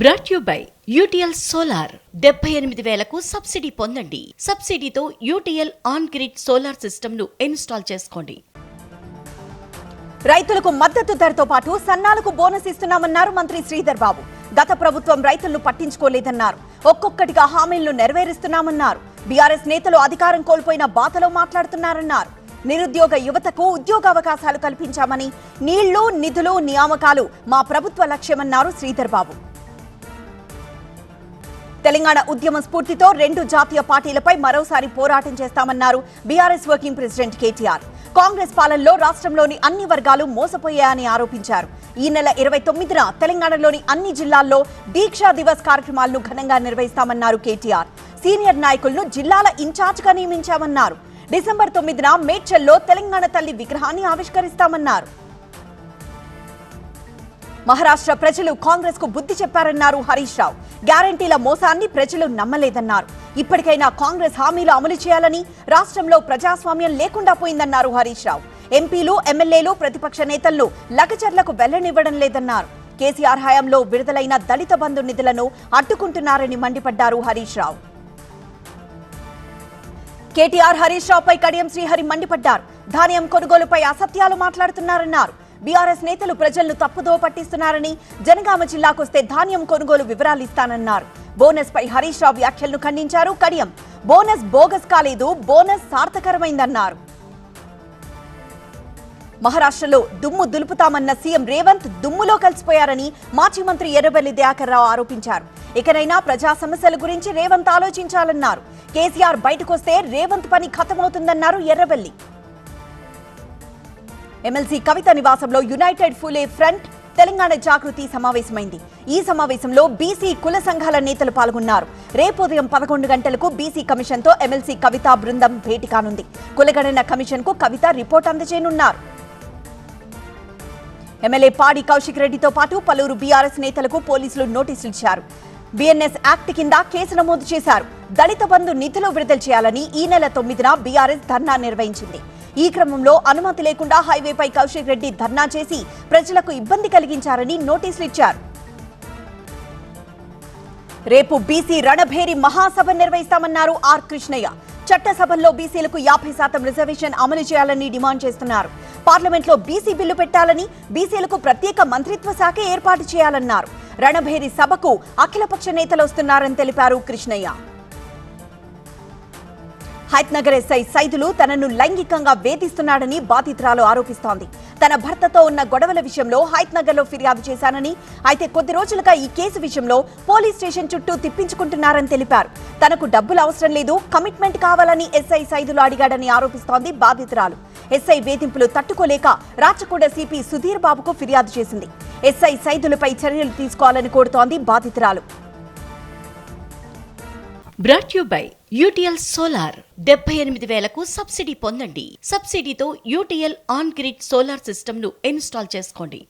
Brought you by UTL solar 78,000కు subsidy పొందండి. సబ్సిడీతో UTL on grid solar system ను ఇన్స్టాల్ చేసుకోండి. రైతులకు మద్దతు ధరతో పాటు సన్నాలకు బోనస్ ఇస్తున్నామన్నారు మంత్రి శ్రీధర్ బాబు. గత ప్రభుత్వం రైతులను పట్టించుకోలేదన్నారు. ఒక్కొక్కటిగా హామీలను నెరవేరుస్తున్నామన్నారు. బీఆర్ఎస్ నేతలు అధికారం కోల్పోయిన బాధలో మాట్లాడుతున్నారన్నారు. నిరుద్యోగ యువతకు ఉద్యోగావకాశాలు కల్పించామని, నీళ్లు, నిధులు, నియామకాలు మా ప్రభుత్వ లక్ష్యమన్నారు శ్రీధర్ బాబు. తెలంగాణ ఉద్యమ స్ఫూర్తితో 2 జాతీయ పార్టీలపై మరోసారి పోరాటం చేస్తామన్నారు BRS working president KTR. Congress పాలనలో రాష్ట్రంలోని అన్ని వర్గాలు మోసపోయాయని ఆరోపించారు. ఈ నెల 29న తెలంగాణలోని అన్ని జిల్లాల్లో దీక్షా దివస్ కార్యక్రమాలను ఘనంగా నిర్వహిస్తామన్నారు కేటీఆర్. సీనియర్ నాయకులను జిల్లాల ఇన్ఛార్జ్గా నియమించామన్నారు. డిసెంబర్ 9న మేడ్చల్లో తెలంగాణ తల్లి విగ్రహాన్ని ఆవిష్కరిస్తామన్నారు. మహారాష్ట్ర ప్రజలు కాంగ్రెస్ కు బుద్ధి చెప్పారన్నారు హరీష్ రావు. గ్యారంటీల మోసాన్ని ప్రజలు నమ్మలేదన్నారు. ఇప్పటికైనా కాంగ్రెస్ హామీలు అమలు చేయాలని, రాష్ట్రంలో ప్రజాస్వామ్యం లేకుండా పోయిందన్నారు హరీష్ రావు. ఎంపీలు, ఎమ్మెల్యేలు, ప్రతిపక్ష నేతలను లగచర్లకు వెళ్లనివ్వడం లేదన్నారు. కేసీఆర్ హయాంలో విడుదలైన దళిత బంధు నిధులను అడ్డుకుంటున్నారని మండిపడ్డారు హరీష్ రావు. కేటీఆర్ హరీష్ రావుపై కడియం శ్రీహరి మండిపడ్డారు. ధాన్యం కొనుగోలుపై అసత్యాలు మాట్లాడుతున్నారన్నారు. బీఆర్ఎస్ నేతలు ప్రజలను తప్పుదో పట్టిస్తున్నారని, జనగామ జిల్లాకొస్తే ధాన్యం కొనుగోలు వివరాలు ఇస్తానన్నారు. బోనస్ పై హరీష్ రావు వ్యాఖ్యలను ఖండించారు కడియం. బోనస్ బోగస్ కాలేదు, బోనస్ సార్థకరమైందన్నారు. మహారాష్ట్రలో దుమ్ము దులుపుతామన్న సీఎం రేవంత్ దుమ్ములో కలిసిపోయారని మాజీ మంత్రి ఎర్రబెల్లి దయాకర్ రావు ఆరోపించారు. ఇకనైనా ప్రజా సమస్యల గురించి రేవంత్ ఆలోచించాలన్నారు. కేసీఆర్ బయటకొస్తే రేవంత్ పని ఖతమవుతుందన్నారు ఎర్రబెల్లి. ఎమ్మెల్సీ కవిత నివాసంలో యునైటెడ్ ఫులే ఫ్రంట్ తెలంగాణ జాగృతి సమావేశమైంది. ఈ సమావేశంలో బీసీ కుల సంఘాల నేతలు పాల్గొన్నారు. రేపు ఉదయం 11 గంటలకు బీసీ కమిషన్ తో ఎమ్మెల్సీ కవిత బృందం భేటీ కానుంది. కులగణన కమిషన్ కు కవిత రిపోర్ట్ అందజేయనున్నారు. ఎమ్మెల్యే పాడి కౌశిక్ రెడ్డితో పాటు పలువురు బీఆర్ఎస్ నేతలకు పోలీసులు నోటీసులు ఇచ్చారు. బిఎన్ఎస్ యాక్ట్ కింద కేసు నమోదు చేశారు. దళిత బంధు నిధులు విడుదల చేయాలని ఈ నెల 9న బీఆర్ఎస్ ధర్నా నిర్వహించింది. ఈ క్రమంలో అనుమతి లేకుండా హైవేపై కౌశిక్ రెడ్డి ధర్నా చేసి ప్రజలకు ఇబ్బంది కలిగించారని నోటీసులు ఇచ్చారు. రేపు బీసీ రణభేరి మహాసభ నిర్వహిస్తామన్నారు ఆర్ కృష్ణయ్య. చట్టసభల్లో బీసీలకు 50% రిజర్వేషన్ అమలు చేయాలని డిమాండ్ చేస్తున్నారు. పార్లమెంట్లో బీసీ బిల్లు పెట్టాలని, బీసీలకు ప్రత్యేక మంత్రిత్వ శాఖ ఏర్పాటు చేయాలన్నారు. రణభేరి సభకు అఖిలపక్ష నేతలు వస్తున్నారని తెలిపారు కృష్ణయ్య. హైత్నగర్ ఎస్ఐ సైదులు తనను లైంగికంగా వేధిస్తున్నాడని బాధితురాలు ఆరోపిస్తోంది. తన భర్తతో ఉన్న గొడవల విషయంలో హైత్నగర్ లో ఫిర్యాదు చేశానని, అయితే కొద్ది రోజులుగా ఈ కేసు విషయంలో పోలీస్ స్టేషన్ చుట్టూ తిప్పించుకుంటున్నారని తెలిపారు. తనకు డబ్బులు అవసరం లేదు, కమిట్మెంట్ కావాలని ఎస్ఐ సైదులు అడిగాడని ఆరోపిస్తోంది బాధితురాలు. ఎస్ఐ వేధింపులు తట్టుకోలేక రాచకొండ సిపి సుధీర్ బాబుకు ఫిర్యాదు చేసింది. ఎస్ఐ సైదులపై చర్యలు తీసుకోవాలని కోరుతోంది బాధితురాలు. Brought you by UTL solar 78,000కు సబ్సిడీ పొందండి. సబ్సిడీతో UTL on grid solar system ను ఇన్స్టాల్ చేసుకోండి.